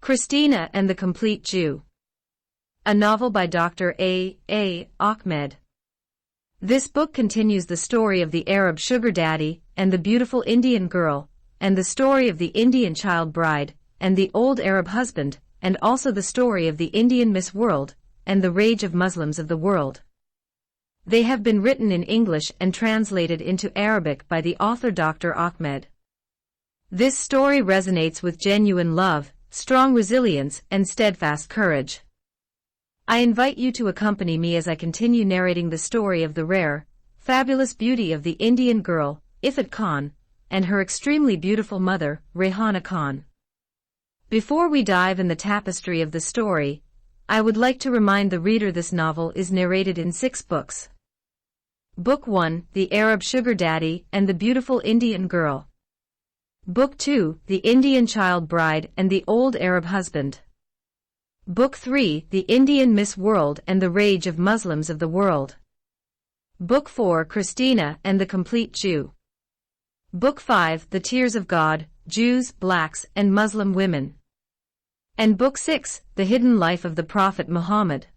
Christina and the Complete Jew. A novel by Dr. A. Ahmed. This book continues the story of the Arab sugar daddy and the beautiful Indian girl, and the story of the Indian child bride and the old Arab husband, and also the story of the Indian Miss World and the rage of Muslims of the world. They have been written in English and translated into Arabic by the author Dr. Ahmed. This story resonates with genuine love, strong resilience, and steadfast courage. I invite you to accompany me as I continue narrating the story of the rare, fabulous beauty of the Indian girl, Ifat Khan, and her extremely beautiful mother, Rehana Khan. Before we dive in the tapestry of the story, I would like to remind the reader this novel is narrated in 6 books. Book 1, The Arab Sugar Daddy and the Beautiful Indian Girl. Book 2, The Indian Child Bride and the Old Arab Husband. Book 3, The Indian Miss World and the Rage of Muslims of the World. Book 4, Christina and the Complete Jew. Book 5, The Tears of God, Jews, Blacks, and Muslim Women. And Book 6, The Hidden Life of the Prophet Muhammad.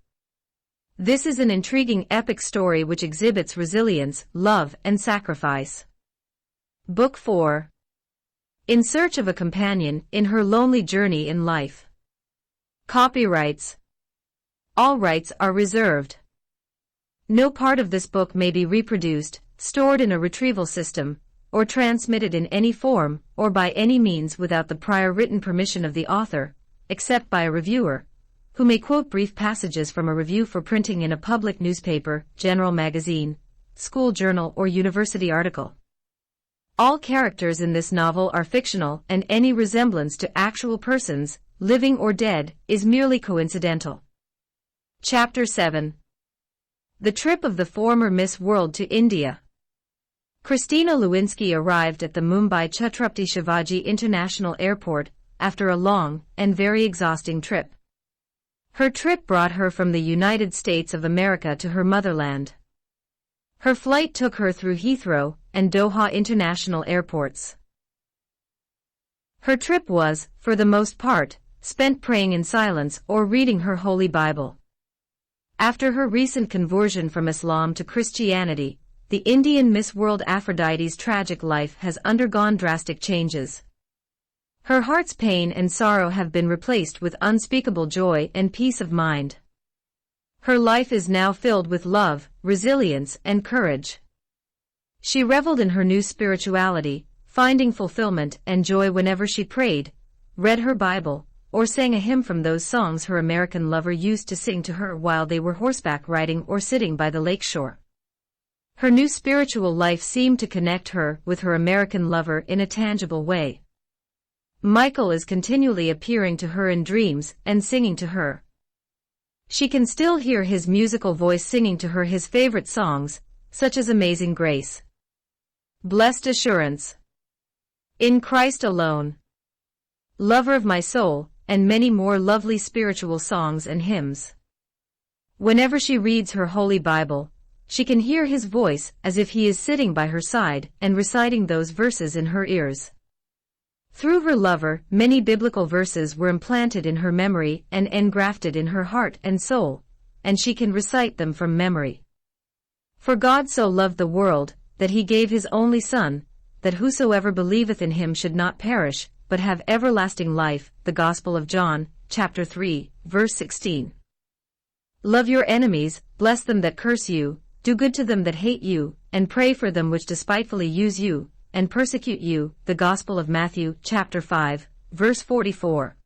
This is an intriguing epic story which exhibits resilience, love, and sacrifice. Book 4. In Search of a Companion in Her Lonely Journey in Life. Copyrights. All rights are reserved. No part of this book may be reproduced, stored in a retrieval system, or transmitted in any form or by any means without the prior written permission of the author, except by a reviewer, who may quote brief passages from a review for printing in a public newspaper, general magazine, school journal, or university article. All characters in this novel are fictional, and any resemblance to actual persons, living or dead, is merely coincidental. Chapter 7. The Trip of the Former Miss World to India. Christina Lewinsky arrived at the Mumbai Chhatrapati Shivaji International Airport after a long and very exhausting trip. Her trip brought her from the United States of America to her motherland. Her flight took her through Heathrow and Doha International Airports. Her trip was, for the most part, spent praying in silence or reading her Holy Bible. After her recent conversion from Islam to Christianity, the Indian Miss World Aphrodite's tragic life has undergone drastic changes. Her heart's pain and sorrow have been replaced with unspeakable joy and peace of mind. Her life is now filled with love, resilience, and courage. She reveled in her new spirituality, finding fulfillment and joy whenever she prayed, read her Bible, or sang a hymn from those songs her American lover used to sing to her while they were horseback riding or sitting by the lakeshore. Her new spiritual life seemed to connect her with her American lover in a tangible way. Michael is continually appearing to her in dreams and singing to her. She can still hear his musical voice singing to her his favorite songs, such as Amazing Grace, Blessed Assurance, In Christ Alone, Lover of My Soul, and many more lovely spiritual songs and hymns. Whenever she reads her Holy Bible, she can hear his voice as if he is sitting by her side and reciting those verses in her ears. Through her lover, many biblical verses were implanted in her memory and engrafted in her heart and soul, and she can recite them from memory. For God so loved the world, that he gave his only Son, that whosoever believeth in him should not perish, but have everlasting life. The Gospel of John, chapter 3, verse 16. Love your enemies, bless them that curse you, do good to them that hate you, and pray for them which despitefully use you and persecute you. The Gospel of Matthew, chapter 5, verse 44.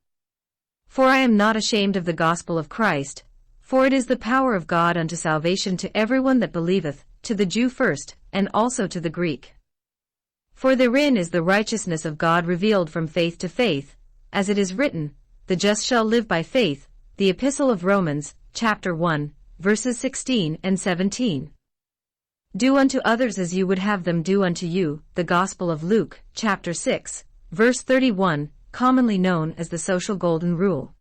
For I am not ashamed of the gospel of Christ, for it is the power of God unto salvation to everyone that believeth, to the Jew first, and also to the Greek. For therein is the righteousness of God revealed from faith to faith, as it is written, the just shall live by faith. The Epistle of Romans, chapter 1, verses 16 and 17. Do unto others as you would have them do unto you. The Gospel of Luke, chapter 6, verse 31, commonly known as the social golden rule.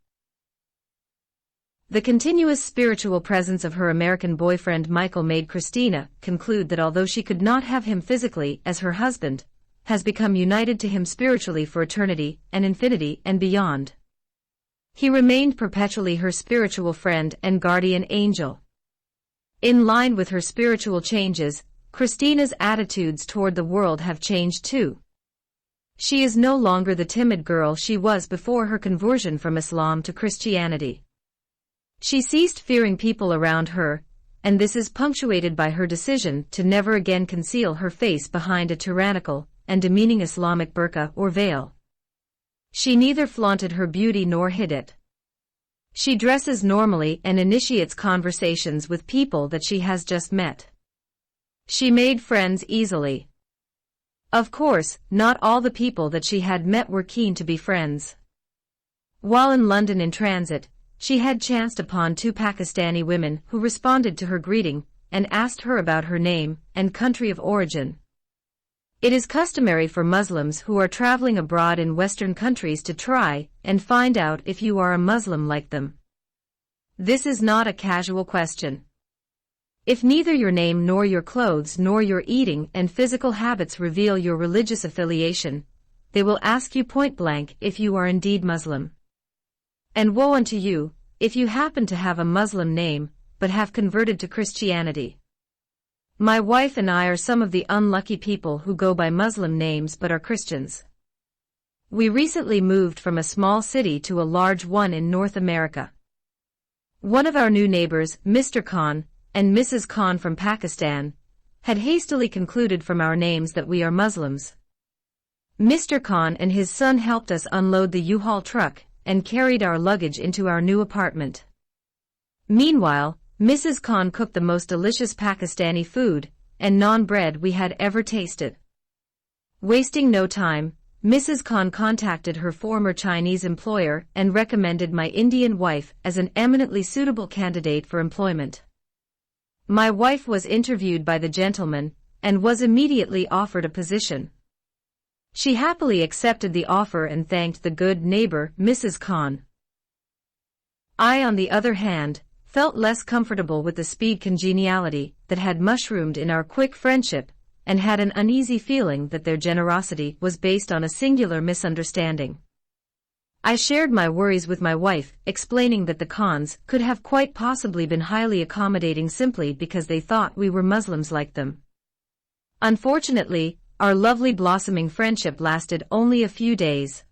The continuous spiritual presence of her American boyfriend Michael made Christina conclude that although she could not have him physically as her husband, has become united to him spiritually for eternity and infinity and beyond. He remained perpetually her spiritual friend and guardian angel. In line with her spiritual changes, Christina's attitudes toward the world have changed too. She is no longer the timid girl she was before her conversion from Islam to Christianity. She ceased fearing people around her, and this is punctuated by her decision to never again conceal her face behind a tyrannical and demeaning Islamic burqa or veil. She neither flaunted her beauty nor hid it. She dresses normally and initiates conversations with people that she has just met. She made friends easily. Of course, not all the people that she had met were keen to be friends. While in London in transit, she had chanced upon two Pakistani women who responded to her greeting and asked her about her name and country of origin. It is customary for Muslims who are traveling abroad in Western countries to try and find out if you are a Muslim like them. This is not a casual question. If neither your name nor your clothes nor your eating and physical habits reveal your religious affiliation, they will ask you point blank if you are indeed Muslim. And woe unto you, if you happen to have a Muslim name, but have converted to Christianity. My wife and I are some of the unlucky people who go by Muslim names but are Christians. We recently moved from a small city to a large one in North America. One of our new neighbors, Mr. Khan, and Mrs. Khan from Pakistan, had hastily concluded from our names that we are Muslims. Mr. Khan and his son helped us unload the U-Haul truck and carried our luggage into our new apartment. Meanwhile, Mrs. Khan cooked the most delicious Pakistani food and naan bread we had ever tasted. Wasting no time, Mrs. Khan contacted her former Chinese employer and recommended my Indian wife as an eminently suitable candidate for employment. My wife was interviewed by the gentleman and was immediately offered a position. She happily accepted the offer and thanked the good neighbor, Mrs. Khan. I, on the other hand, felt less comfortable with the speed congeniality that had mushroomed in our quick friendship, and had an uneasy feeling that their generosity was based on a singular misunderstanding. I shared my worries with my wife, explaining that the Khans could have quite possibly been highly accommodating simply because they thought we were Muslims like them. Unfortunately, our lovely blossoming friendship lasted only a few days.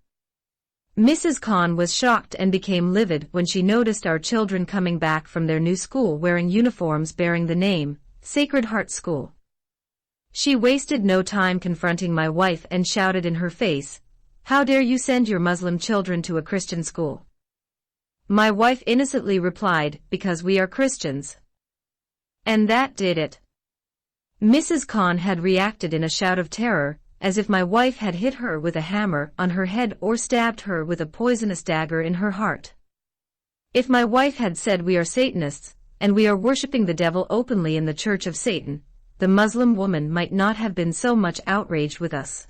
Mrs. Khan was shocked and became livid when she noticed our children coming back from their new school wearing uniforms bearing the name, Sacred Heart School. She wasted no time confronting my wife and shouted in her face, "How dare you send your Muslim children to a Christian school?" My wife innocently replied, "Because we are Christians." And that did it. Mrs. Khan had reacted in a shout of terror, as if my wife had hit her with a hammer on her head or stabbed her with a poisonous dagger in her heart. If my wife had said we are Satanists, and we are worshipping the devil openly in the Church of Satan, the Muslim woman might not have been so much outraged with us.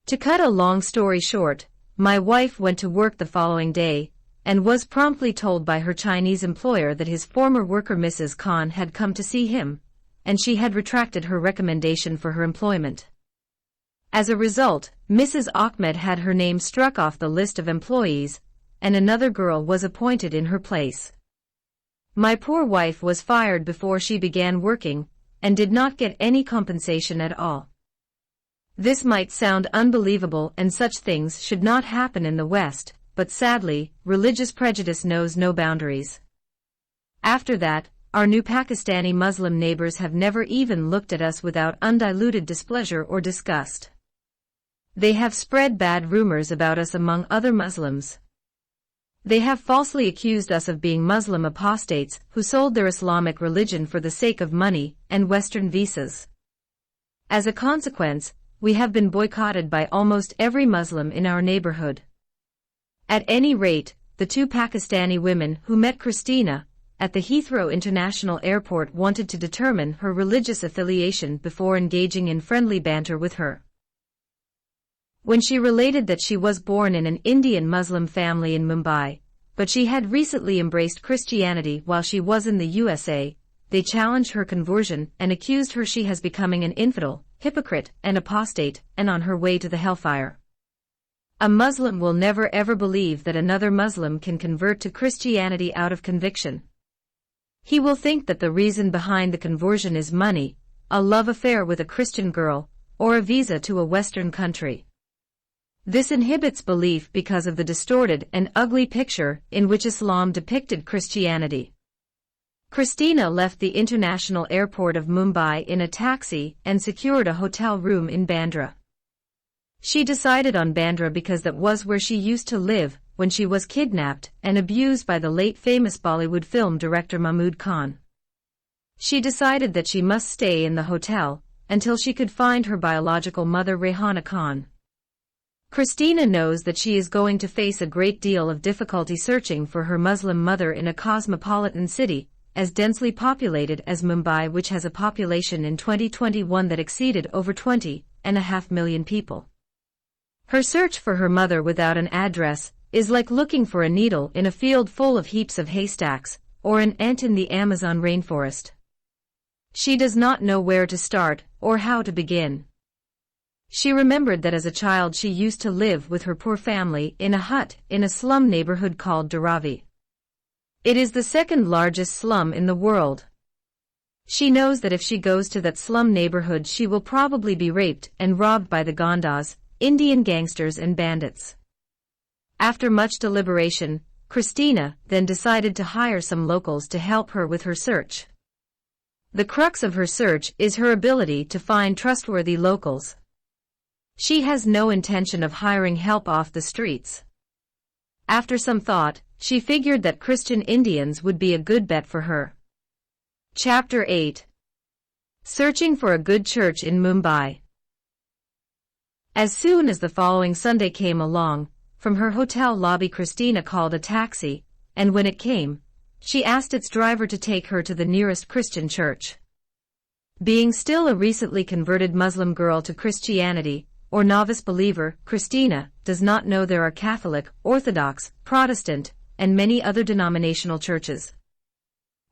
To cut a long story short, my wife went to work the following day, and was promptly told by her Chinese employer that his former worker Mrs. Khan had come to see him, and she had retracted her recommendation for her employment. As a result, Mrs. Ahmed had her name struck off the list of employees, and another girl was appointed in her place. My poor wife was fired before she began working, and did not get any compensation at all. This might sound unbelievable and such things should not happen in the West, but sadly, religious prejudice knows no boundaries. After that, our new Pakistani Muslim neighbors have never even looked at us without undiluted displeasure or disgust. They have spread bad rumors about us among other Muslims. They have falsely accused us of being Muslim apostates who sold their Islamic religion for the sake of money and Western visas. As a consequence, we have been boycotted by almost every Muslim in our neighborhood. At any rate, the two Pakistani women who met Christina at the Heathrow International Airport wanted to determine her religious affiliation before engaging in friendly banter with her. When she related that she was born in an Indian Muslim family in Mumbai, but she had recently embraced Christianity while she was in the USA, they challenged her conversion and accused her she has becoming an infidel, hypocrite, and apostate, and on her way to the hellfire. A Muslim will never ever believe that another Muslim can convert to Christianity out of conviction. He will think that the reason behind the conversion is money, a love affair with a Christian girl, or a visa to a Western country. This inhibits belief because of the distorted and ugly picture in which Islam depicted Christianity. Christina left the international airport of Mumbai in a taxi and secured a hotel room in Bandra. She decided on Bandra because that was where she used to live when she was kidnapped and abused by the late famous Bollywood film director Mahmood Khan. She decided that she must stay in the hotel until she could find her biological mother Rehana Khan. Christina knows that she is going to face a great deal of difficulty searching for her Muslim mother in a cosmopolitan city as densely populated as Mumbai, which has a population in 2021 that exceeded over 20.5 million people. Her search for her mother without an address is like looking for a needle in a field full of heaps of haystacks, or an ant in the Amazon rainforest. She does not know where to start or how to begin. She remembered that as a child she used to live with her poor family in a hut in a slum neighborhood called Dharavi. It is the second largest slum in the world. She knows that if she goes to that slum neighborhood she will probably be raped and robbed by the Gandas, Indian gangsters and bandits. After much deliberation, Christina then decided to hire some locals to help her with her search. The crux of her search is her ability to find trustworthy locals. She has no intention of hiring help off the streets. After some thought, she figured that Christian Indians would be a good bet for her. Chapter 8. Searching for a good church in Mumbai. As soon as the following Sunday came along, from her hotel lobby Christina called a taxi, and when it came, she asked its driver to take her to the nearest Christian church. Being still a recently converted Muslim girl to Christianity, or novice believer, Christina does not know there are Catholic, Orthodox, Protestant, and many other denominational churches.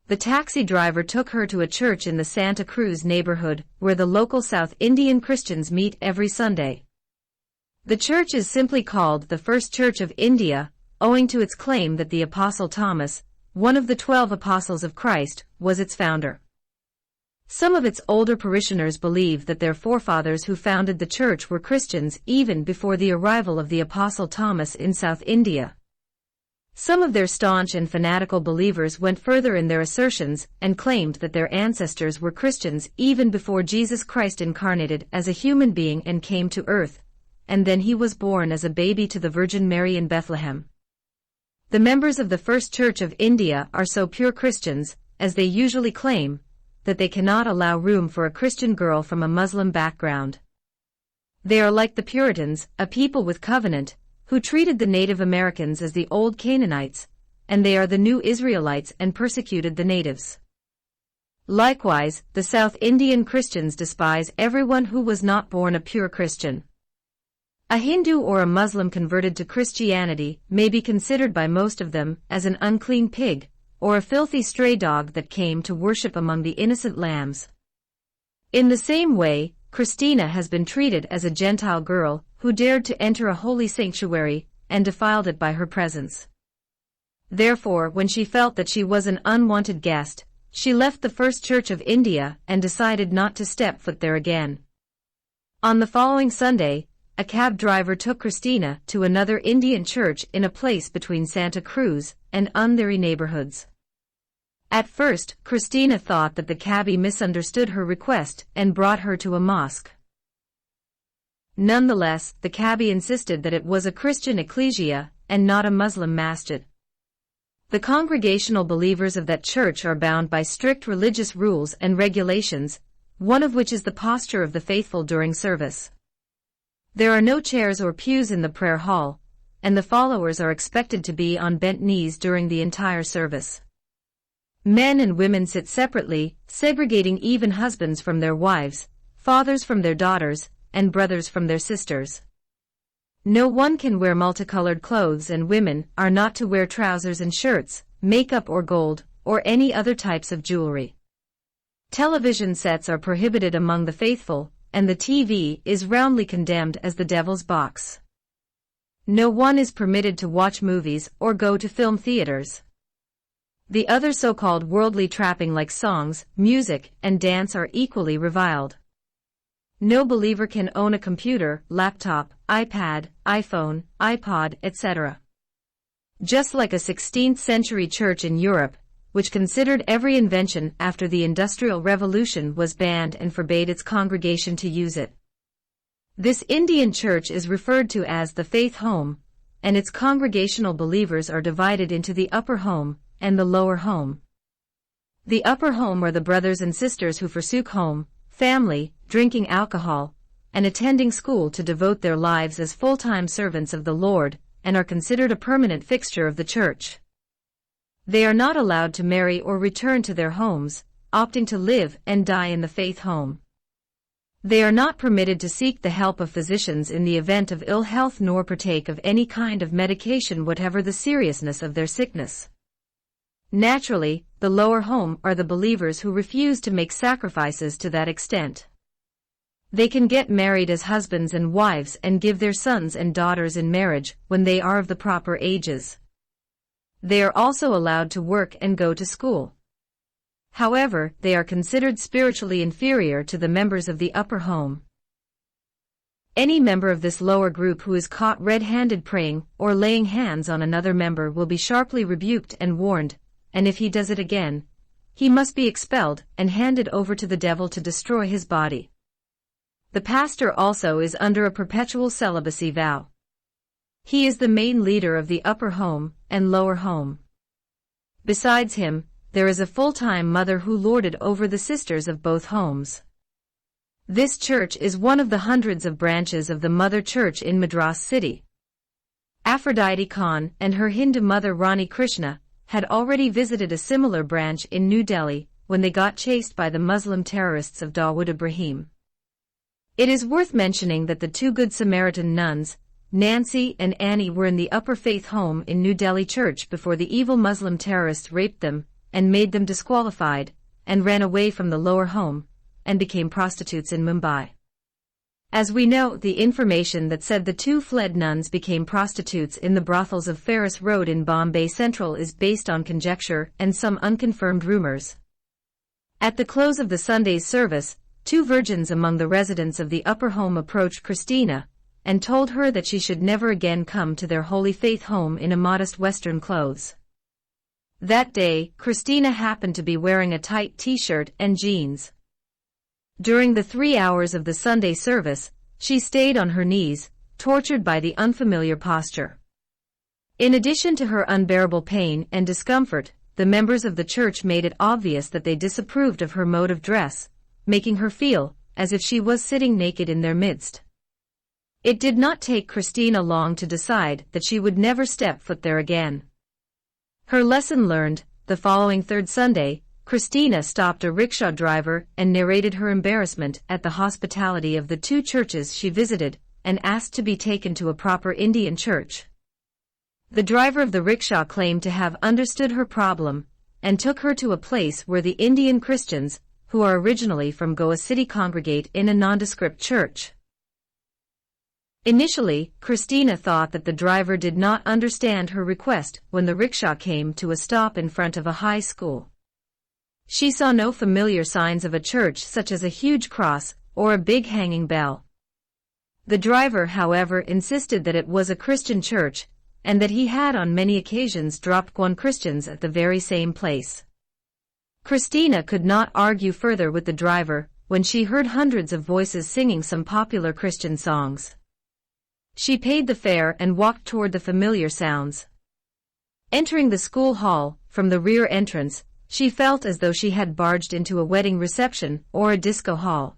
The taxi driver took her to a church in the Santa Cruz neighborhood where the local South Indian Christians meet every Sunday. The church is simply called the First Church of India, owing to its claim that the Apostle Thomas, one of the 12 Apostles of Christ, was its founder. Some of its older parishioners believe that their forefathers who founded the church were Christians even before the arrival of the Apostle Thomas in South India. Some of their staunch and fanatical believers went further in their assertions and claimed that their ancestors were Christians even before Jesus Christ incarnated as a human being and came to earth, and then he was born as a baby to the Virgin Mary in Bethlehem. The members of the First Church of India are so pure Christians, as they usually claim, that they cannot allow room for a Christian girl from a Muslim background. They are like the Puritans, a people with covenant, who treated the Native Americans as the old Canaanites, and they are the new Israelites and persecuted the natives. Likewise, the South Indian Christians despise everyone who was not born a pure Christian. A Hindu or a Muslim converted to Christianity may be considered by most of them as an unclean pig, or a filthy stray dog that came to worship among the innocent lambs. In the same way, Christina has been treated as a Gentile girl who dared to enter a holy sanctuary and defiled it by her presence. Therefore, when she felt that she was an unwanted guest, she left the First Church of India and decided not to step foot there again. On the following Sunday, a cab driver took Christina to another Indian church in a place between Santa Cruz and Andheri neighborhoods. At first, Christina thought that the cabbie misunderstood her request and brought her to a mosque. Nonetheless, the cabbie insisted that it was a Christian ecclesia and not a Muslim masjid. The congregational believers of that church are bound by strict religious rules and regulations, one of which is the posture of the faithful during service. There are no chairs or pews in the prayer hall, and the followers are expected to be on bent knees during the entire service. Men and women sit separately, segregating even husbands from their wives, fathers from their daughters, and brothers from their sisters. No one can wear multicolored clothes, and women are not to wear trousers and shirts, makeup or gold, or any other types of jewelry. Television sets are prohibited among the faithful, and the TV is roundly condemned as the devil's box. No one is permitted to watch movies or go to film theaters. The other so-called worldly trapping like songs, music, and dance are equally reviled. No believer can own a computer, laptop, iPad, iPhone, iPod, etc. Just like a 16th century church in Europe, which considered every invention after the Industrial Revolution was banned and forbade its congregation to use it. This Indian church is referred to as the faith home, and its congregational believers are divided into the upper home and the lower home. The upper home are the brothers and sisters who forsook home, family, drinking alcohol, and attending school to devote their lives as full-time servants of the Lord, and are considered a permanent fixture of the church. They are not allowed to marry or return to their homes, opting to live and die in the faith home. They are not permitted to seek the help of physicians in the event of ill health nor partake of any kind of medication whatever the seriousness of their sickness. Naturally, the lower home are the believers who refuse to make sacrifices to that extent. They can get married as husbands and wives and give their sons and daughters in marriage when they are of the proper ages. They are also allowed to work and go to school. However, they are considered spiritually inferior to the members of the upper home. Any member of this lower group who is caught red-handed praying or laying hands on another member will be sharply rebuked and warned, and if he does it again, he must be expelled and handed over to the devil to destroy his body. The pastor also is under a perpetual celibacy vow. He is the main leader of the upper home and lower home. Besides him, there is a full-time mother who lorded over the sisters of both homes. This church is one of the hundreds of branches of the mother church in Madras city. Aphrodite Khan and her Hindu mother Rani Krishna had already visited a similar branch in New Delhi when they got chased by the Muslim terrorists of Dawood Ibrahim. It is worth mentioning that the two Good Samaritan nuns, Nancy and Annie, were in the upper faith home in New Delhi church before the evil Muslim terrorists raped them and made them disqualified, and ran away from the lower home, and became prostitutes in Mumbai. As we know, the information that said the two fled nuns became prostitutes in the brothels of Ferris Road in Bombay Central is based on conjecture and some unconfirmed rumors. At the close of the Sunday's service, two virgins among the residents of the upper home approached Christina and told her that she should never again come to their holy faith home in immodest Western clothes. That day, Christina happened to be wearing a tight t-shirt and jeans. During the 3 hours of the Sunday service, she stayed on her knees, tortured by the unfamiliar posture. In addition to her unbearable pain and discomfort, the members of the church made it obvious that they disapproved of her mode of dress, making her feel as if she was sitting naked in their midst. It did not take Christina long to decide that she would never step foot there again. Her lesson learned, the following third Sunday, Christina stopped a rickshaw driver and narrated her embarrassment at the hospitality of the two churches she visited and asked to be taken to a proper Indian church. The driver of the rickshaw claimed to have understood her problem and took her to a place where the Indian Christians, who are originally from Goa city, congregate in a nondescript church. Initially, Christina thought that the driver did not understand her request when the rickshaw came to a stop in front of a high school. She saw no familiar signs of a church such as a huge cross or a big hanging bell. The driver, however, insisted that it was a Christian church and that he had on many occasions dropped one Christians at the very same place. Christina could not argue further with the driver when she heard hundreds of voices singing some popular Christian songs. She paid the fare and walked toward the familiar sounds. Entering the school hall from the rear entrance, she felt as though she had barged into a wedding reception or a disco hall.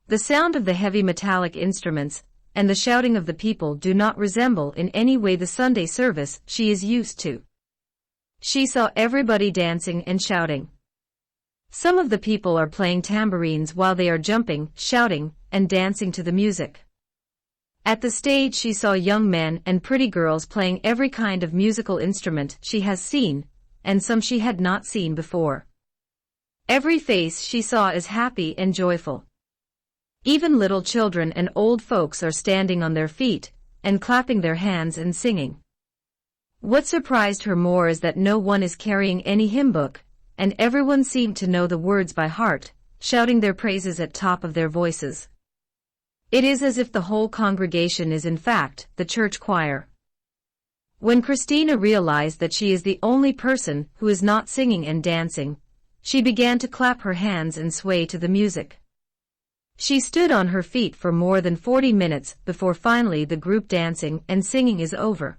The sound of the heavy metallic instruments and the shouting of the people do not resemble in any way the Sunday service she is used to. She saw everybody dancing and shouting. Some of the people are playing tambourines while they are jumping, shouting, and dancing to the music. At the stage she saw young men and pretty girls playing every kind of musical instrument she has seen, and some she had not seen before. Every face she saw is happy and joyful. Even little children and old folks are standing on their feet and clapping their hands and singing. What surprised her more is that no one is carrying any hymn book, and everyone seemed to know the words by heart, shouting their praises at top of their voices. It is as if the whole congregation is in fact the church choir. When Christina realized that she is the only person who is not singing and dancing, she began to clap her hands and sway to the music. She stood on her feet for more than 40 minutes before finally the group dancing and singing is over.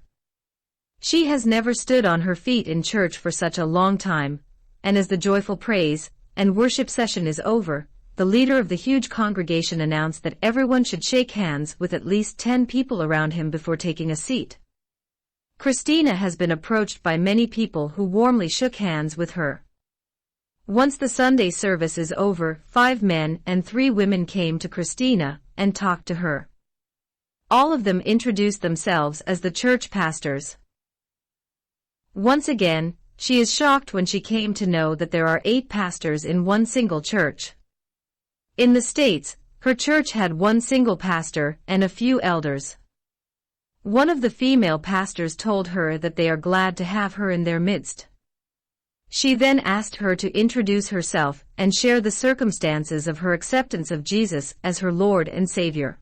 She has never stood on her feet in church for such a long time, and as the joyful praise and worship session is over, the leader of the huge congregation announced that everyone should shake hands with at least 10 people around him before taking a seat. Christina has been approached by many people who warmly shook hands with her. Once the Sunday service is over, 5 men and 3 women came to Christina and talked to her. All of them introduced themselves as the church pastors. Once again, she is shocked when she came to know that there are 8 pastors in one single church. In the States, her church had one single pastor and a few elders. One of the female pastors told her that they are glad to have her in their midst. She then asked her to introduce herself and share the circumstances of her acceptance of Jesus as her Lord and Savior.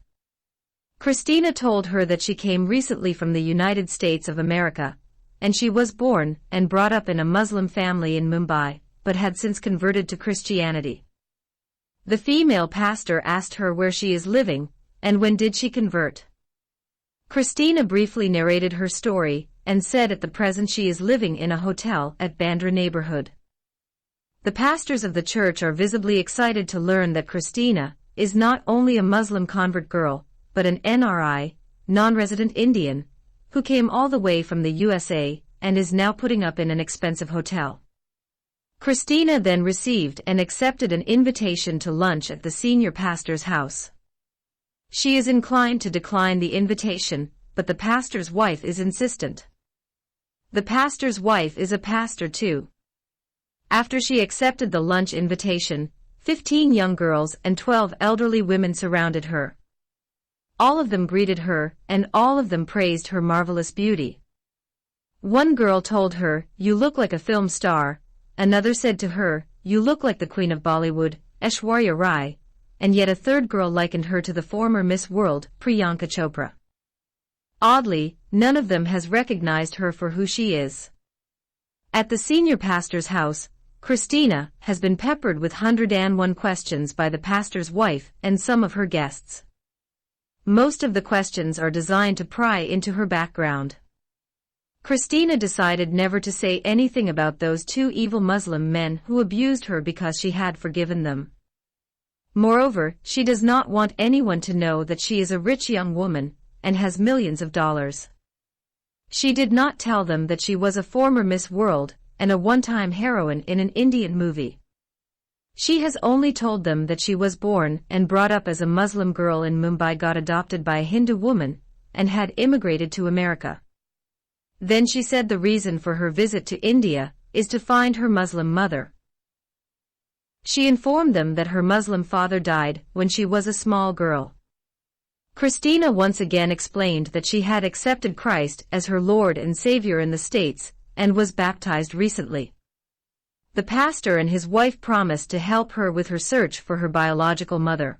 Christina told her that she came recently from the United States of America, and she was born and brought up in a Muslim family in Mumbai, but had since converted to Christianity. The female pastor asked her where she is living, and when did she convert. Christina briefly narrated her story, and said at the present she is living in a hotel at Bandra neighborhood. The pastors of the church are visibly excited to learn that Christina is not only a Muslim convert girl, but an NRI, non-resident Indian, who came all the way from the USA and is now putting up in an expensive hotel. Christina then received and accepted an invitation to lunch at the senior pastor's house. She is inclined to decline the invitation, but the pastor's wife is insistent. The pastor's wife is a pastor too. After she accepted the lunch invitation, 15 young girls and 12 elderly women surrounded her. All of them greeted her, and all of them praised her marvelous beauty. One girl told her, "You look like a film star," another said to her, "You look like the Queen of Bollywood, Aishwarya Rai," and yet a third girl likened her to the former Miss World, Priyanka Chopra. Oddly, none of them has recognized her for who she is. At the senior pastor's house, Christina has been peppered with 101 questions by the pastor's wife and some of her guests. Most of the questions are designed to pry into her background. Christina decided never to say anything about those 2 evil Muslim men who abused her because she had forgiven them. Moreover, she does not want anyone to know that she is a rich young woman and has millions of dollars. She did not tell them that she was a former Miss World and a one-time heroine in an Indian movie. She has only told them that she was born and brought up as a Muslim girl in Mumbai, got adopted by a Hindu woman, and had immigrated to America. Then she said the reason for her visit to India is to find her Muslim mother. She informed them that her Muslim father died when she was a small girl. Christina once again explained that she had accepted Christ as her Lord and Savior in the States and was baptized recently. The pastor and his wife promised to help her with her search for her biological mother.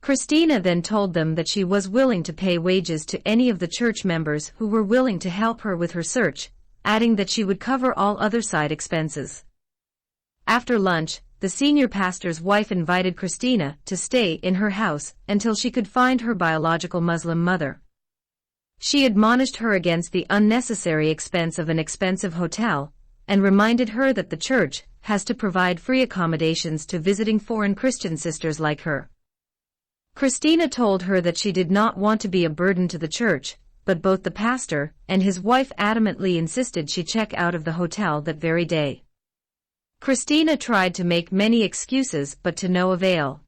Christina then told them that she was willing to pay wages to any of the church members who were willing to help her with her search, adding that she would cover all other side expenses. After lunch, the senior pastor's wife invited Christina to stay in her house until she could find her biological Muslim mother. She admonished her against the unnecessary expense of an expensive hotel, and reminded her that the church has to provide free accommodations to visiting foreign Christian sisters like her. Christina told her that she did not want to be a burden to the church, but both the pastor and his wife adamantly insisted she check out of the hotel that very day. Christina tried to make many excuses but to no avail.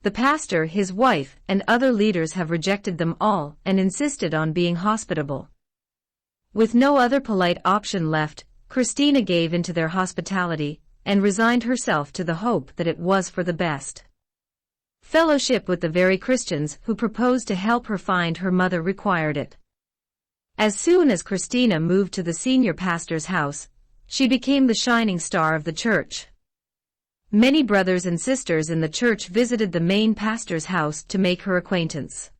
The pastor, his wife, and other leaders have rejected them all and insisted on being hospitable. With no other polite option left, Christina gave in to their hospitality and resigned herself to the hope that it was for the best. Fellowship with the very Christians who proposed to help her find her mother required it. As soon as Christina moved to the senior pastor's house, she became the shining star of the church. Many brothers and sisters in the church visited the main pastor's house to make her acquaintance.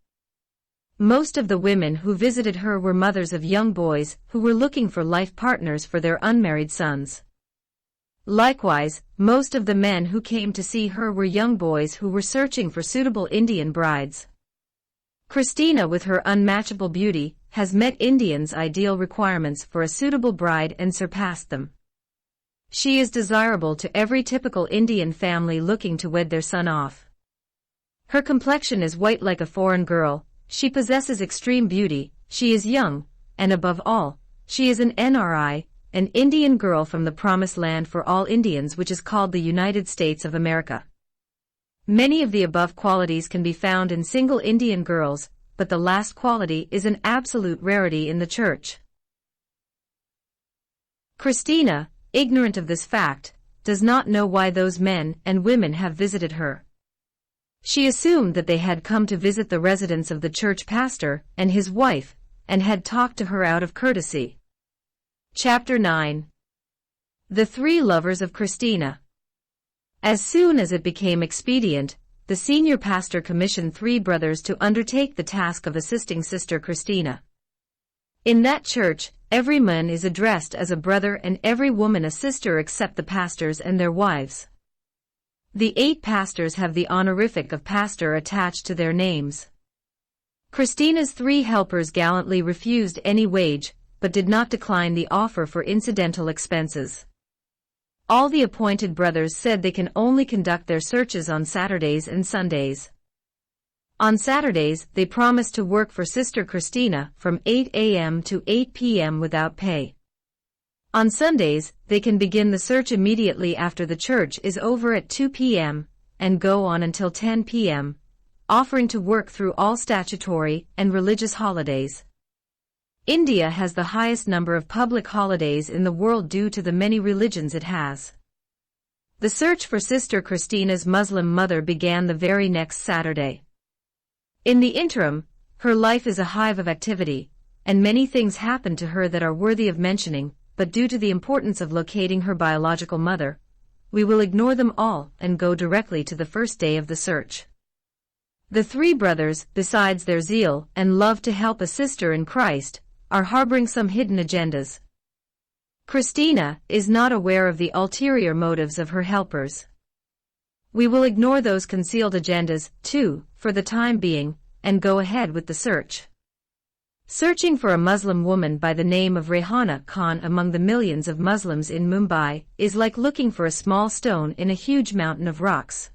Most of the women who visited her were mothers of young boys who were looking for life partners for their unmarried sons. Likewise, most of the men who came to see her were young boys who were searching for suitable Indian brides. Christina, with her unmatchable beauty, has met Indians' ideal requirements for a suitable bride and surpassed them. She is desirable to every typical Indian family looking to wed their son off. Her complexion is white like a foreign girl, she possesses extreme beauty, she is young, and above all, she is an NRI, an Indian girl from the promised land for all Indians, which is called the United States of America. Many of the above qualities can be found in single Indian girls, but the last quality is an absolute rarity in the church. Christina, ignorant of this fact, does not know why those men and women have visited her. She assumed that they had come to visit the residence of the church pastor and his wife, and had talked to her out of courtesy. Chapter 9. The Three Lovers of Christina. As soon as it became expedient, the senior pastor commissioned 3 brothers to undertake the task of assisting Sister Christina. In that church, every man is addressed as a brother and every woman a sister except the pastors and their wives. The 8 pastors have the honorific of pastor attached to their names. Christina's 3 helpers gallantly refused any wage, but did not decline the offer for incidental expenses. All the appointed brothers said they can only conduct their searches on Saturdays and Sundays. On Saturdays, they promised to work for Sister Christina from 8 a.m. to 8 p.m. without pay. On Sundays, they can begin the search immediately after the church is over at 2 p.m., and go on until 10 p.m., offering to work through all statutory and religious holidays. India has the highest number of public holidays in the world due to the many religions it has. The search for Sister Christina's Muslim mother began the very next Saturday. In the interim, her life is a hive of activity, and many things happen to her that are worthy of mentioning, but due to the importance of locating her biological mother, we will ignore them all and go directly to the first day of the search. The 3 brothers, besides their zeal and love to help a sister in Christ, are harboring some hidden agendas. Christina is not aware of the ulterior motives of her helpers. We will ignore those concealed agendas, too, for the time being, and go ahead with the search. Searching for a Muslim woman by the name of Rehana Khan among the millions of Muslims in Mumbai is like looking for a small stone in a huge mountain of rocks.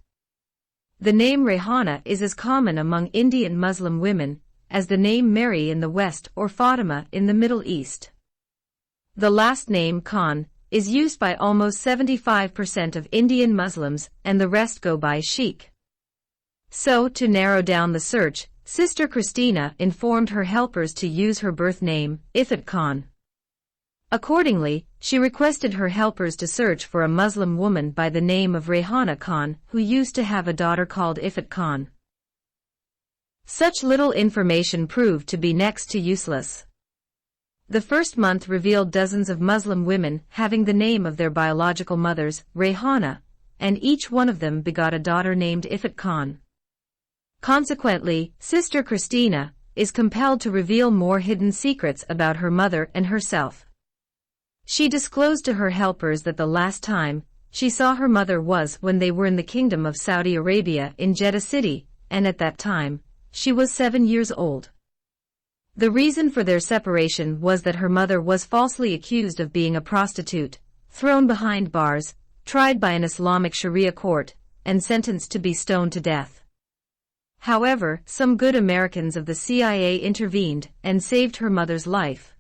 The name Rehana is as common among Indian Muslim women as the name Mary in the West or Fatima in the Middle East. The last name Khan is used by almost 75% of Indian Muslims and the rest go by Sheikh. So, to narrow down the search, Sister Christina informed her helpers to use her birth name, Ifat Khan. Accordingly, she requested her helpers to search for a Muslim woman by the name of Rehana Khan who used to have a daughter called Ifat Khan. Such little information proved to be next to useless. The first month revealed dozens of Muslim women having the name of their biological mothers, Rehana, and each one of them begot a daughter named Ifat Khan. Consequently, Sister Christina is compelled to reveal more hidden secrets about her mother and herself. She disclosed to her helpers that the last time she saw her mother was when they were in the Kingdom of Saudi Arabia in Jeddah City, and at that time, she was 7 years old. The reason for their separation was that her mother was falsely accused of being a prostitute, thrown behind bars, tried by an Islamic Sharia court, and sentenced to be stoned to death. However, some good Americans of the CIA intervened and saved her mother's life.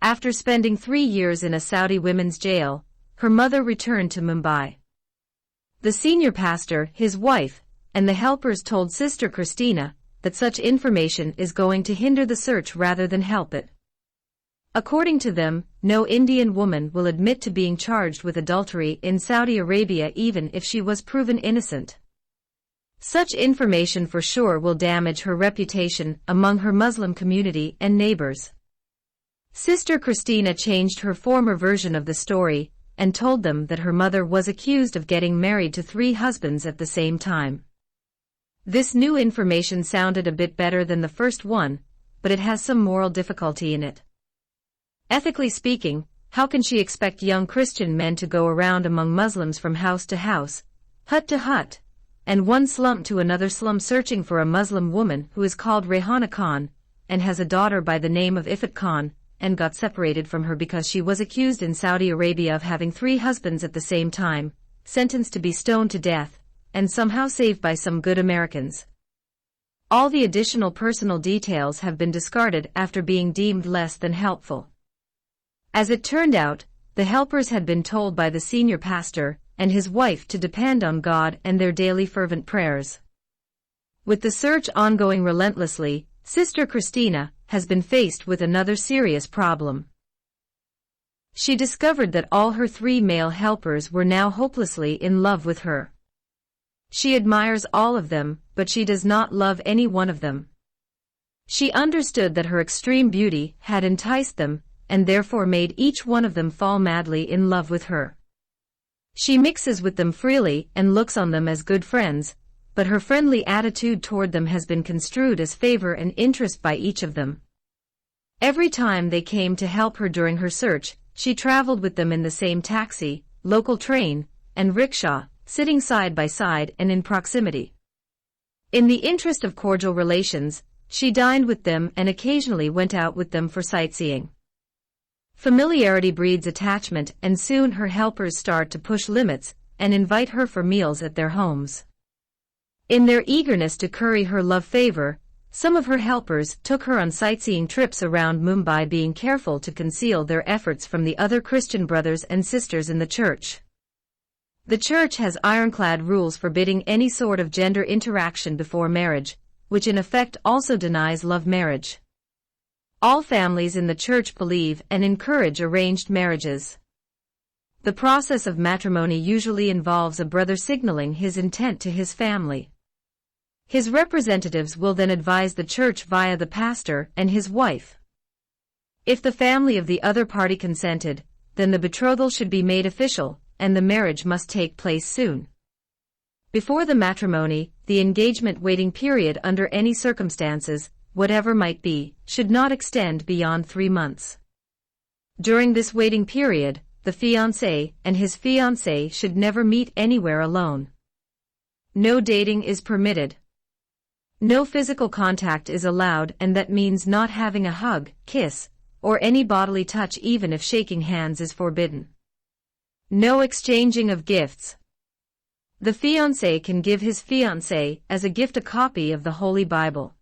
After spending 3 years in a Saudi women's jail, her mother returned to Mumbai. The senior pastor, his wife, and the helpers told Sister Christina that such information is going to hinder the search rather than help it. According to them, no Indian woman will admit to being charged with adultery in Saudi Arabia even if she was proven innocent. Such information for sure will damage her reputation among her Muslim community and neighbors. Sister Christina changed her former version of the story and told them that her mother was accused of getting married to 3 husbands at the same time. This new information sounded a bit better than the first one, but it has some moral difficulty in it. Ethically speaking, how can she expect young Christian men to go around among Muslims from house to house, hut to hut, and one slum to another slum searching for a Muslim woman who is called Rehana Khan, and has a daughter by the name of Ifat Khan, and got separated from her because she was accused in Saudi Arabia of having 3 husbands at the same time, sentenced to be stoned to death, and somehow saved by some good Americans. All the additional personal details have been discarded after being deemed less than helpful. As it turned out, the helpers had been told by the senior pastor and his wife to depend on God and their daily fervent prayers. With the search ongoing relentlessly, Sister Christina has been faced with another serious problem. She discovered that all her 3 male helpers were now hopelessly in love with her. She admires all of them, but she does not love any one of them. She understood that her extreme beauty had enticed them, and therefore made each one of them fall madly in love with her. She mixes with them freely and looks on them as good friends, but her friendly attitude toward them has been construed as favor and interest by each of them. Every time they came to help her during her search, she traveled with them in the same taxi, local train, and rickshaw, sitting side by side and in proximity. In the interest of cordial relations, she dined with them and occasionally went out with them for sightseeing. Familiarity breeds attachment, and soon her helpers start to push limits and invite her for meals at their homes. In their eagerness to curry her love favor, some of her helpers took her on sightseeing trips around Mumbai, being careful to conceal their efforts from the other Christian brothers and sisters in the church. The church has ironclad rules forbidding any sort of gender interaction before marriage, which in effect also denies love marriage. All families in the church believe and encourage arranged marriages. The process of matrimony usually involves a brother signaling his intent to his family. His representatives will then advise the church via the pastor and his wife. If the family of the other party consented, then the betrothal should be made official, and the marriage must take place soon. Before the matrimony, the engagement waiting period under any circumstances, whatever might be, should not extend beyond 3 months. During this waiting period, the fiancé and his fiancée should never meet anywhere alone. No dating is permitted. No physical contact is allowed, and that means not having a hug, kiss, or any bodily touch, even if shaking hands is forbidden. No exchanging of gifts. The fiancé can give his fiancée as a gift a copy of the Holy Bible.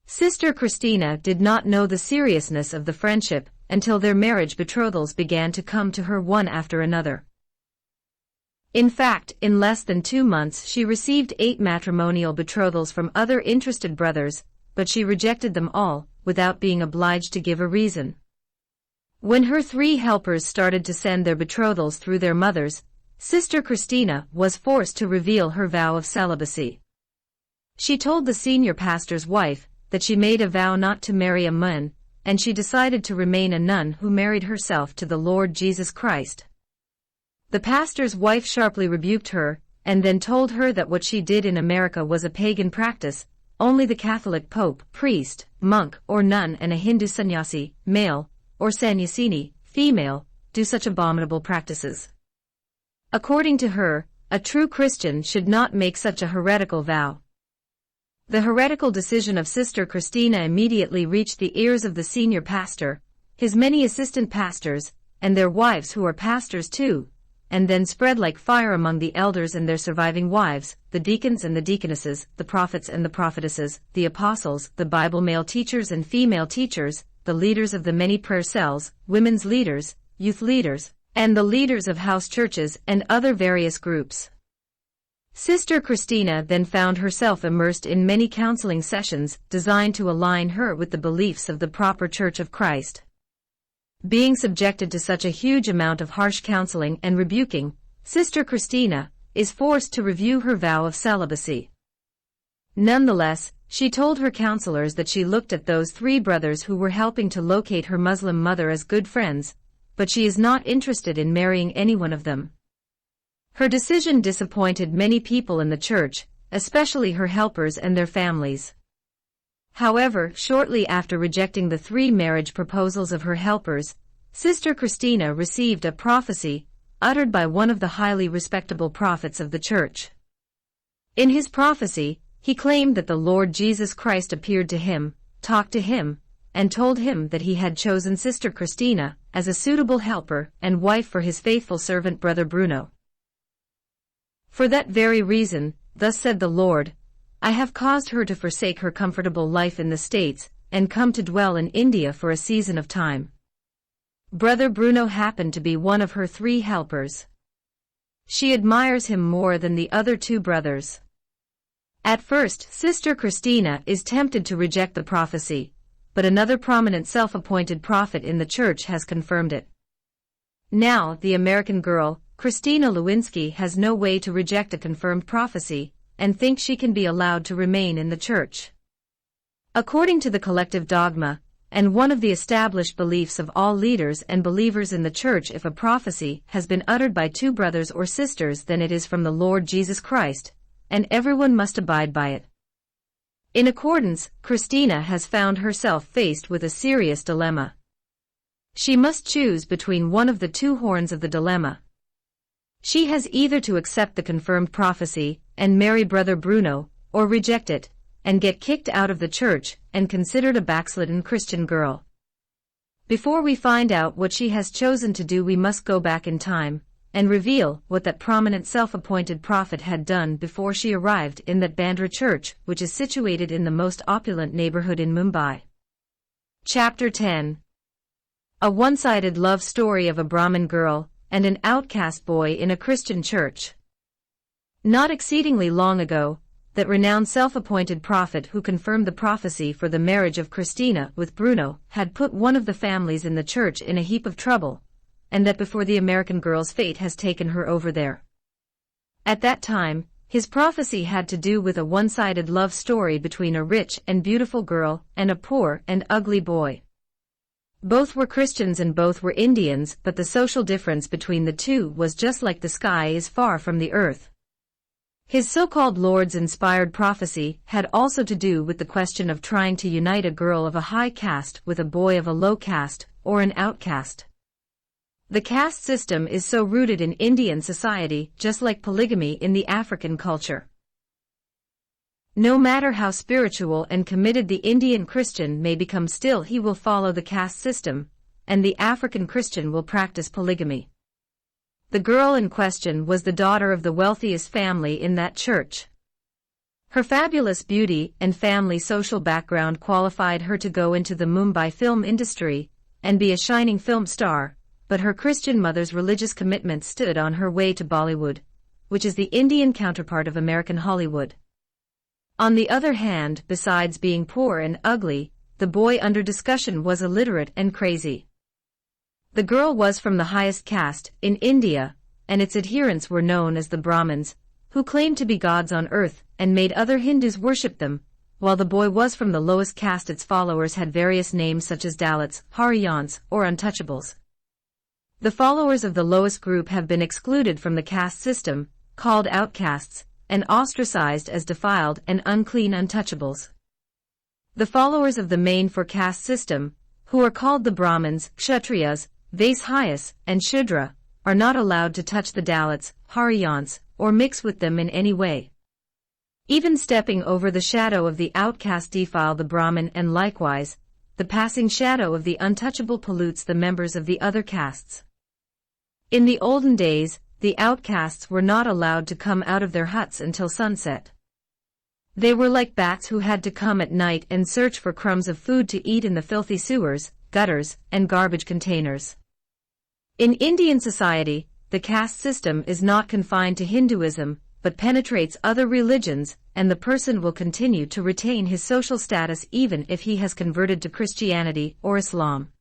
Sister Christina did not know the seriousness of the friendship until their marriage betrothals began to come to her one after another. In fact, in less than 2 months she received 8 matrimonial betrothals from other interested brothers, but she rejected them all, without being obliged to give a reason. When her 3 helpers started to send their betrothals through their mothers, Sister Christina was forced to reveal her vow of celibacy. She told the senior pastor's wife that she made a vow not to marry a man, and she decided to remain a nun who married herself to the Lord Jesus Christ. The pastor's wife sharply rebuked her, and then told her that what she did in America was a pagan practice. Only the Catholic pope, priest, monk, or nun, and a Hindu sannyasi, male, or sannyasini, female, do such abominable practices. According to her, a true Christian should not make such a heretical vow. The heretical decision of Sister Christina immediately reached the ears of the senior pastor, his many assistant pastors, and their wives who are pastors too, and then spread like fire among the elders and their surviving wives, the deacons and the deaconesses, the prophets and the prophetesses, the apostles, the Bible male teachers and female teachers, the leaders of the many prayer cells, women's leaders, youth leaders, and the leaders of house churches and other various groups. Sister Christina then found herself immersed in many counseling sessions designed to align her with the beliefs of the proper Church of Christ. Being subjected to such a huge amount of harsh counseling and rebuking, Sister Christina is forced to review her vow of celibacy. Nonetheless, she told her counselors that she looked at those three brothers who were helping to locate her Muslim mother as good friends, but she is not interested in marrying any one of them. Her decision disappointed many people in the church, especially her helpers and their families. However, shortly after rejecting the three marriage proposals of her helpers, Sister Christina received a prophecy, uttered by one of the highly respectable prophets of the church. In his prophecy, he claimed that the Lord Jesus Christ appeared to him, talked to him, and told him that he had chosen Sister Christina as a suitable helper and wife for his faithful servant Brother Bruno. For that very reason, thus said the Lord, I have caused her to forsake her comfortable life in the States and come to dwell in India for a season of time. Brother Bruno happened to be one of her three helpers. She admires him more than the other two brothers. At first, Sister Christina is tempted to reject the prophecy, but another prominent self-appointed prophet in the church has confirmed it. Now, the American girl, Christina Lewinsky, has no way to reject a confirmed prophecy and thinks she can be allowed to remain in the church. According to the collective dogma, and one of the established beliefs of all leaders and believers in the church, if a prophecy has been uttered by two brothers or sisters, then it is from the Lord Jesus Christ, and everyone must abide by it. In accordance, Christina has found herself faced with a serious dilemma. She must choose between one of the two horns of the dilemma. She has either to accept the confirmed prophecy and marry Brother Bruno, or reject it and get kicked out of the church and considered a backslidden Christian girl. Before we find out what she has chosen to do, we must go back in time and reveal what that prominent self-appointed prophet had done before she arrived in that Bandra church, which is situated in the most opulent neighborhood in Mumbai. Chapter 10. A one-sided love story of a Brahmin girl and an outcast boy in a Christian church. Not exceedingly long ago, that renowned self-appointed prophet who confirmed the prophecy for the marriage of Christina with Bruno had put one of the families in the church in a heap of trouble, and that before the American girl's fate has taken her over there. At that time, his prophecy had to do with a one-sided love story between a rich and beautiful girl and a poor and ugly boy. Both were Christians and both were Indians, but the social difference between the two was just like the sky is far from the earth. His so-called Lord's inspired prophecy had also to do with the question of trying to unite a girl of a high caste with a boy of a low caste, or an outcast. The caste system is so rooted in Indian society, just like polygamy in the African culture. No matter how spiritual and committed the Indian Christian may become, still he will follow the caste system, and the African Christian will practice polygamy. The girl in question was the daughter of the wealthiest family in that church. Her fabulous beauty and family social background qualified her to go into the Mumbai film industry and be a shining film star, but her Christian mother's religious commitment stood on her way to Bollywood, which is the Indian counterpart of American Hollywood. On the other hand, besides being poor and ugly, the boy under discussion was illiterate and crazy. The girl was from the highest caste in India, and its adherents were known as the Brahmins, who claimed to be gods on earth and made other Hindus worship them, while the boy was from the lowest caste. Its followers had various names such as Dalits, Haryans, or Untouchables. The followers of the lowest group have been excluded from the caste system, called outcasts, and ostracized as defiled and unclean untouchables. The followers of the main four caste system, who are called the Brahmins, Kshatriyas, Vaishyas, and Shudra, are not allowed to touch the Dalits, Haryans, or mix with them in any way. Even stepping over the shadow of the outcast defile the Brahmin, and likewise, the passing shadow of the untouchable pollutes the members of the other castes. In the olden days, the outcasts were not allowed to come out of their huts until sunset. They were like bats who had to come at night and search for crumbs of food to eat in the filthy sewers, gutters, and garbage containers. In Indian society, the caste system is not confined to Hinduism, but penetrates other religions, and the person will continue to retain his social status even if he has converted to Christianity or Islam.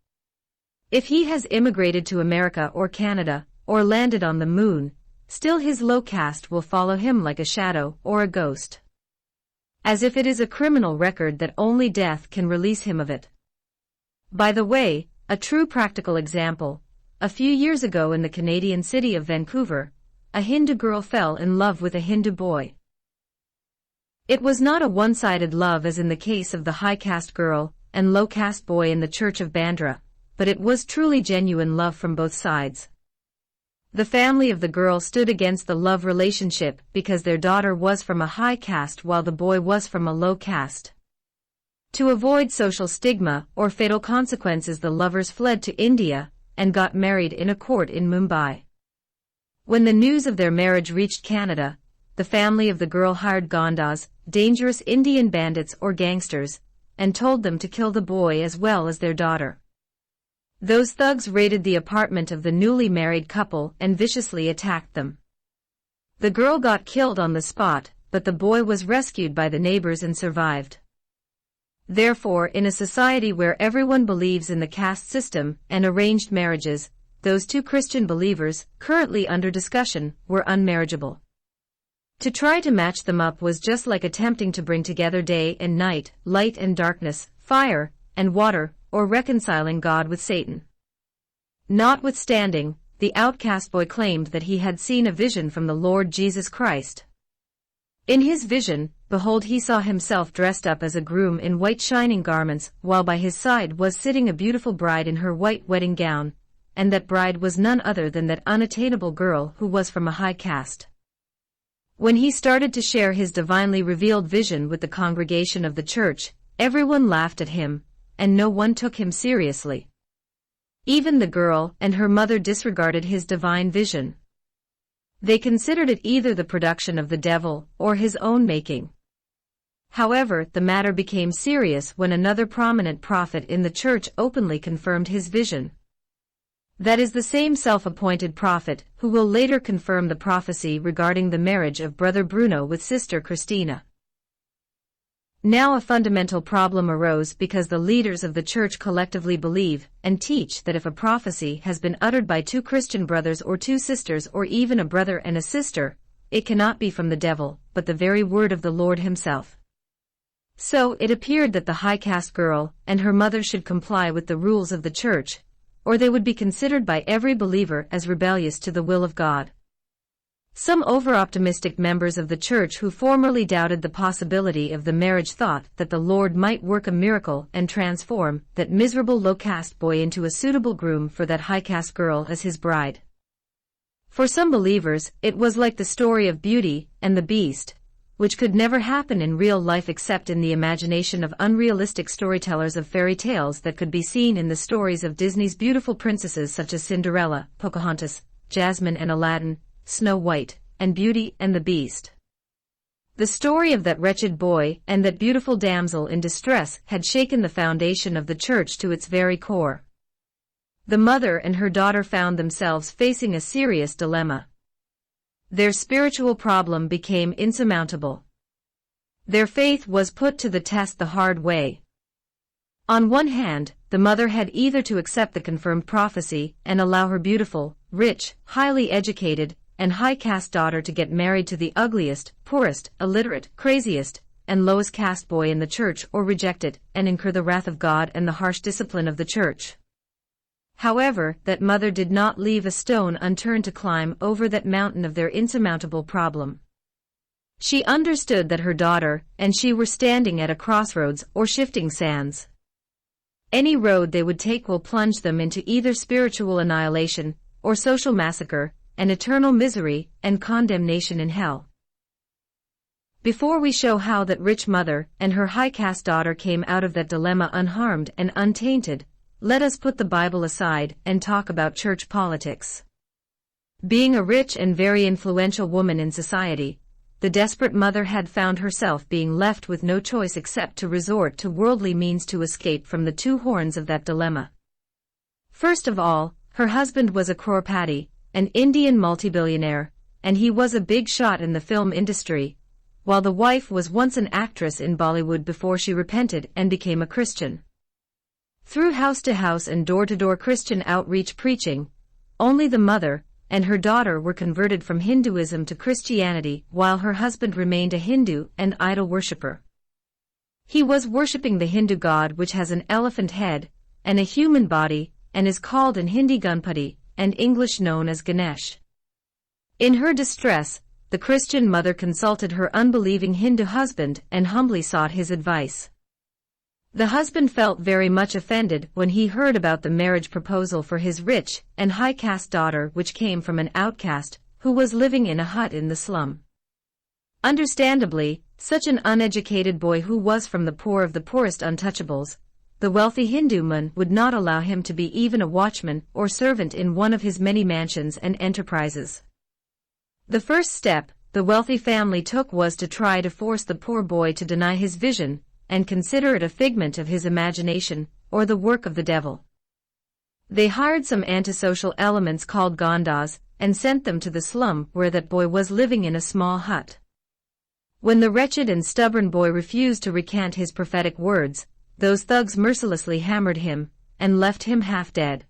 If he has immigrated to America or Canada, or landed on the moon, still his low caste will follow him like a shadow or a ghost. as if it is a criminal record that only death can release him of it. By the way, a true practical example, a few years ago in the Canadian city of Vancouver, a Hindu girl fell in love with a Hindu boy. It was not a one-sided love as in the case of the high-caste girl and low-caste boy in the church of Bandra, but it was truly genuine love from both sides. The family of the girl stood against the love relationship because their daughter was from a high caste while the boy was from a low caste. To avoid social stigma or fatal consequences, the lovers fled to India and got married in a court in Mumbai. When the news of their marriage reached Canada, the family of the girl hired Gandas, dangerous Indian bandits or gangsters, and told them to kill the boy as well as their daughter. Those thugs raided the apartment of the newly married couple and viciously attacked them. The girl got killed on the spot, but the boy was rescued by the neighbors and survived. Therefore, in a society where everyone believes in the caste system and arranged marriages, those two Christian believers, currently under discussion, were unmarriageable. To try to match them up was just like attempting to bring together day and night, light and darkness, fire and water, or reconciling God with Satan. Notwithstanding, the outcast boy claimed that he had seen a vision from the Lord Jesus Christ. In his vision, behold, he saw himself dressed up as a groom in white shining garments, while by his side was sitting a beautiful bride in her white wedding gown, and that bride was none other than that unattainable girl who was from a high caste. When he started to share his divinely revealed vision with the congregation of the church, everyone laughed at him, and no one took him seriously. Even the girl and her mother disregarded his divine vision. They considered it either the production of the devil or his own making. However, the matter became serious when another prominent prophet in the church openly confirmed his vision. That is the same self-appointed prophet who will later confirm the prophecy regarding the marriage of Brother Bruno with Sister Christina. Now a fundamental problem arose because the leaders of the church collectively believe and teach that if a prophecy has been uttered by two Christian brothers or two sisters or even a brother and a sister, it cannot be from the devil, but the very word of the Lord himself. So it appeared that the high caste girl and her mother should comply with the rules of the church, or they would be considered by every believer as rebellious to the will of God. Some over-optimistic members of the church who formerly doubted the possibility of the marriage thought that the Lord might work a miracle and transform that miserable low-caste boy into a suitable groom for that high-caste girl as his bride. For some believers, it was like the story of Beauty and the Beast, which could never happen in real life except in the imagination of unrealistic storytellers of fairy tales that could be seen in the stories of Disney's beautiful princesses such as Cinderella, Pocahontas, Jasmine and Aladdin, Snow White, and Beauty and the Beast. The story of that wretched boy and that beautiful damsel in distress had shaken the foundation of the church to its very core. The mother and her daughter found themselves facing a serious dilemma. Their spiritual problem became insurmountable. Their faith was put to the test the hard way. On one hand, the mother had either to accept the confirmed prophecy and allow her beautiful, rich, highly educated, and high-caste daughter to get married to the ugliest, poorest, illiterate, craziest, and lowest caste boy in the church, or reject it and incur the wrath of God and the harsh discipline of the church. However, that mother did not leave a stone unturned to climb over that mountain of their insurmountable problem. She understood that her daughter and she were standing at a crossroads or shifting sands. Any road they would take will plunge them into either spiritual annihilation or social massacre, and eternal misery and condemnation in hell. Before we show how that rich mother and her high-caste daughter came out of that dilemma unharmed and untainted, let us put the Bible aside and talk about church politics. Being a rich and very influential woman in society, the desperate mother had found herself being left with no choice except to resort to worldly means to escape from the two horns of that dilemma. First of all, her husband was a crorepati, an Indian multi-billionaire, and he was a big shot in the film industry, while the wife was once an actress in Bollywood before she repented and became a Christian. Through house-to-house and door-to-door Christian outreach preaching, only the mother and her daughter were converted from Hinduism to Christianity, while her husband remained a Hindu and idol worshipper. He was worshipping the Hindu god which has an elephant head and a human body and is called in Hindi Ganpati and English known as Ganesh. In her distress, the Christian mother consulted her unbelieving Hindu husband and humbly sought his advice. The husband felt very much offended when he heard about the marriage proposal for his rich and high-caste daughter which came from an outcast who was living in a hut in the slum. Understandably, such an uneducated boy who was from the poor of the poorest untouchables, the wealthy Hindu man would not allow him to be even a watchman or servant in one of his many mansions and enterprises. The first step the wealthy family took was to try to force the poor boy to deny his vision and consider it a figment of his imagination or the work of the devil. They hired some antisocial elements called gandas and sent them to the slum where that boy was living in a small hut. When the wretched and stubborn boy refused to recant his prophetic words, those thugs mercilessly hammered him and left him half dead.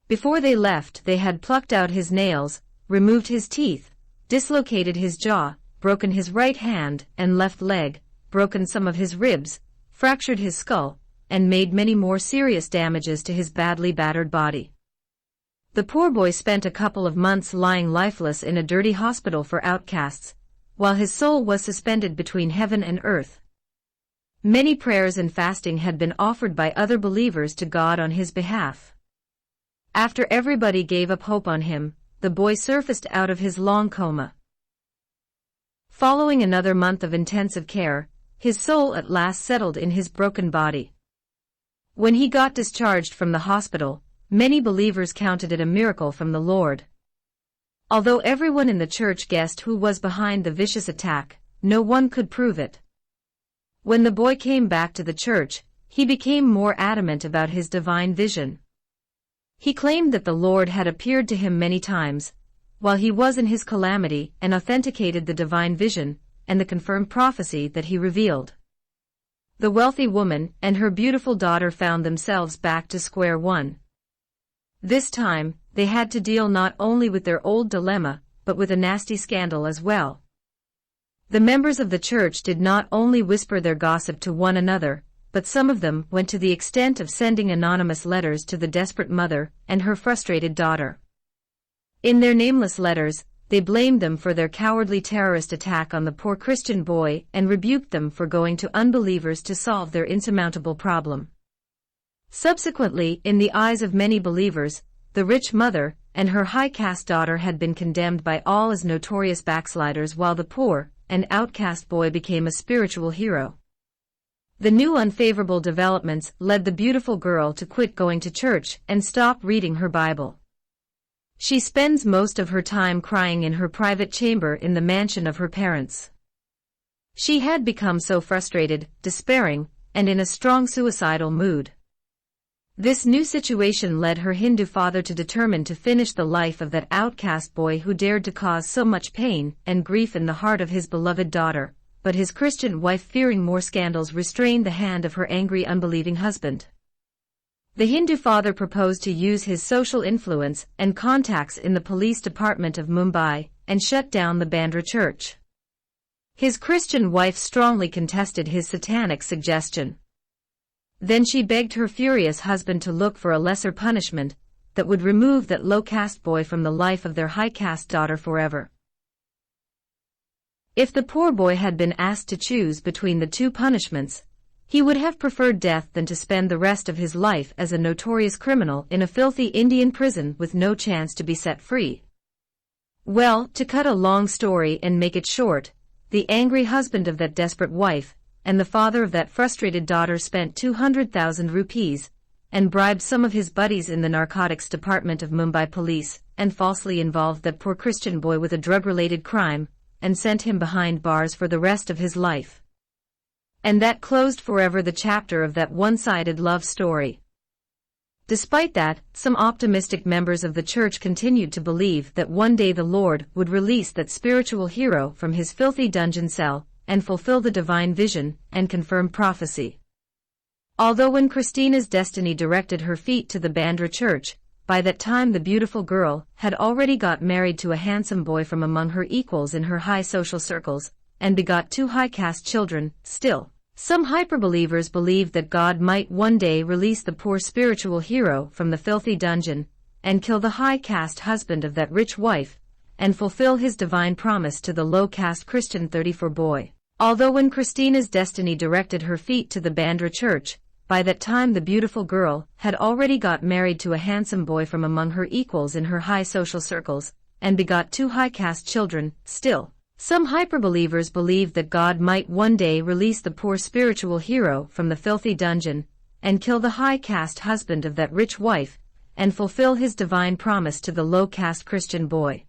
Before they left, they had plucked out his nails, removed his teeth, dislocated his jaw, broken his right hand and left leg, broken some of his ribs, fractured his skull, and made many more serious damages to his badly battered body. The poor boy spent a couple of months lying lifeless in a dirty hospital for outcasts, while his soul was suspended between heaven and earth. Many prayers and fasting had been offered by other believers to God on his behalf. After everybody gave up hope on him, the boy surfaced out of his long coma. Following another month of intensive care, his soul at last settled in his broken body. When he got discharged from the hospital, many believers counted it a miracle from the Lord. Although everyone in the church guessed who was behind the vicious attack, no one could prove it. When the boy came back to the church, he became more adamant about his divine vision. He claimed that the Lord had appeared to him many times, while he was in his calamity, and authenticated the divine vision and the confirmed prophecy that he revealed. The wealthy woman and her beautiful daughter found themselves back to square one. This time, they had to deal not only with their old dilemma, but with a nasty scandal as well. The members of the church did not only whisper their gossip to one another, but some of them went to the extent of sending anonymous letters to the desperate mother and her frustrated daughter. In their nameless letters, they blamed them for their cowardly terrorist attack on the poor Christian boy and rebuked them for going to unbelievers to solve their insurmountable problem. Subsequently, in the eyes of many believers, the rich mother and her high-caste daughter had been condemned by all as notorious backsliders, while the poor and outcast boy became a spiritual hero. The new unfavorable developments led the beautiful girl to quit going to church and stop reading her Bible. She spends most of her time crying in her private chamber in the mansion of her parents. She had become so frustrated, despairing, and in a strong suicidal mood. This new situation led her Hindu father to determine to finish the life of that outcast boy who dared to cause so much pain and grief in the heart of his beloved daughter, but his Christian wife, fearing more scandals, restrained the hand of her angry, unbelieving husband. The Hindu father proposed to use his social influence and contacts in the police department of Mumbai and shut down the Bandra church. His Christian wife strongly contested his satanic suggestion. Then she begged her furious husband to look for a lesser punishment that would remove that low-caste boy from the life of their high-caste daughter forever. If the poor boy had been asked to choose between the two punishments, he would have preferred death than to spend the rest of his life as a notorious criminal in a filthy Indian prison with no chance to be set free. Well, to cut a long story and make it short, the angry husband of that desperate wife and the father of that frustrated daughter spent 200,000 rupees and bribed some of his buddies in the narcotics department of Mumbai police and falsely involved that poor Christian boy with a drug-related crime and sent him behind bars for the rest of his life. And that closed forever the chapter of that one-sided love story. Despite that, some optimistic members of the church continued to believe that one day the Lord would release that spiritual hero from his filthy dungeon cell and fulfill the divine vision and confirm prophecy. Although when Christina's destiny directed her feet to the Bandra church, by that time the beautiful girl had already got married to a handsome boy from among her equals in her high social circles, and begot 2 high-caste children. Still, Some hyperbelievers believed that God might one day release the poor spiritual hero from the filthy dungeon, and kill the high-caste husband of that rich wife, and fulfill his divine promise to the low-caste Christian 34 boy. Although when Christina's destiny directed her feet to the Bandra church, by that time the beautiful girl had already got married to a handsome boy from among her equals in her high social circles, and begot 2 high-caste children. Still, some hyperbelievers believed that God might one day release the poor spiritual hero from the filthy dungeon, and kill the high-caste husband of that rich wife, and fulfill his divine promise to the low-caste Christian boy.